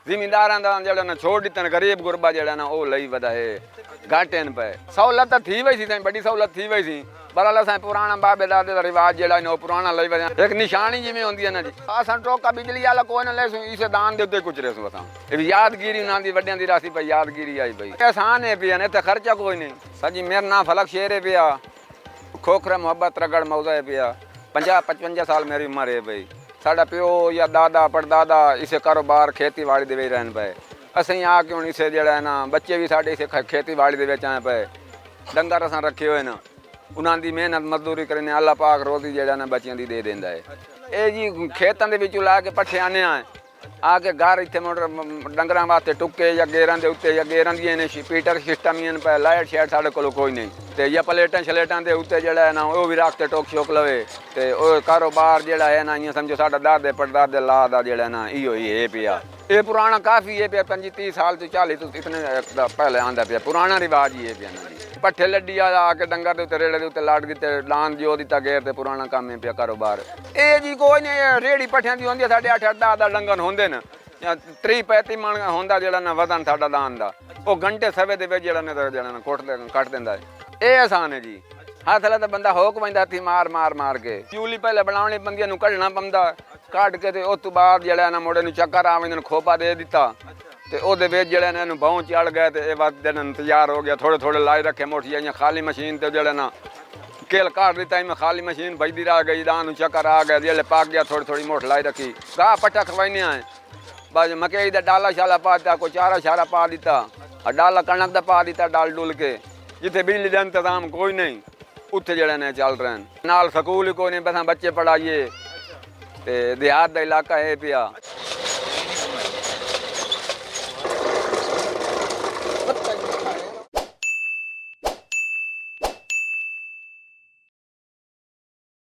ਜ਼ਿਮੀਂਦਾਰਾਂ ਦਾ ਜਿਹੜਾ ਨਾ ਛੋੜ ਦਿੱਤਾ ਗਰੀਬ ਗੁਰਬਾ ਜਿਹੜਾ ਨਾ ਉਹ ਲਈ ਵधाए घाटे पे सहूलत थी वही सी, बड़ी सहूलत थी वही सी। बहरहाल असां पुराना बाबे दादे का रिवाज जड़ा वो पुराना लई वजह एक निशानी जिमें होंदी है ना जी। असां टोका बिजली वाला कोई ना लेसूं, इसे दान दे उत्ते कुछ रेसूं असां। ये यादगिरी उन्हां दी वड्डियां दी रासी पे यादगिरी आई भाई। एहसान है पिया ने ते खर्चा कोई नहीं। सजी मेरा नाम फलक शेर है पिया, खोखरा मोहब्बत रगड़ मौजा है पिया। 50-55 साल मेरी उम्र है भाई। साडा प्यो या दादा परदादा इसे कारोबार खेती बाड़ी दे रहन पे। असीं आके हुण इसे जड़ा है ना बच्चे भी साडे इसे खेती बाड़ी दे विच आए पे। डंगर असां रखे हुए ना, उन्हां दी मेहनत मजदूरी करने अल्लाह पाक रोज़ी जड़ा ना बच्चियां दी दे देंदा है। ये जी खेतां दे विचों ला के पट्ठे आने आके घर इत्थे मोटर डंगरां वास्ते टुक्के या गेरां दे उत्ते या गेरां दी ने पीटर सिस्टम ही पे लाइट शेड साडे कोल कोई नहीं ते या प्लेटां छलेटां दे उत्ते जड़ा है ना वो भी रख के टोक शोक लवे ते ओ कारोबार जड़ा है ना इयां समझो साडा दादे परदादे ला दा जड़ा ना इहो ही है पिया। ये पुराना काफ़ी है पिया, 25-30 साल से 40 तो इतने पहले आंदा पिया, पुराना रिवाज ही है पिया ना जी। पट्ठे लड्डी आके डंगर दे उत्ते रेड़े दे उत्ते लाट दिते लान जो दिता गेर ते पुराना काम है पिया कारोबार। ये जी कोई नहीं रेड़ी पट्ठियां दी होंदी साडे 8-10 डंगर होंदे न, 30-35 मन होंदा जड़ा ना वजन साडा दान दा, वो घंटे सवे दे विच जड़ा ना कट देंदा है। ये आसान है जी। हाथ वाला तो बंदा होक पैंदा हत्थी मार मार मार के चूली पहले बनावनी बंदियां नूं कढना पौंदा, कट के ते उस तो बाद जड़ा ना मुंडे नूं चक्कर आ वेंदे खोपा दे दिता ते ओहदे विच जड़ा ना इहनूं बहु चढ़ गए ते इह वक्त दिन तैयार हो गया। थोड़े थोड़े लाई रखे मोटी इयां खाली मशीन ते जड़ा ना केल काट दिता, इमें खाली मशीन बजदी रह गई, दान नूं चक्कर आ गया, जेल्ले पक गया थोड़ी थोड़ी मोट लाई रखी, गाह पट्टा खवाइने आए बस मकई दा डाला शाला पा दिता, कोई चारा शारा पा दिता, डाला कणक दा पा दिता डाल डुल के। जिथे बिजली दा इंतजाम कोई नहीं उत्थे जड़े ने चल रहे हैं, नाल स्कूल ही कोई नहीं, बस बच्चे पढ़ाइए ते देहात दा इलाका है पिया।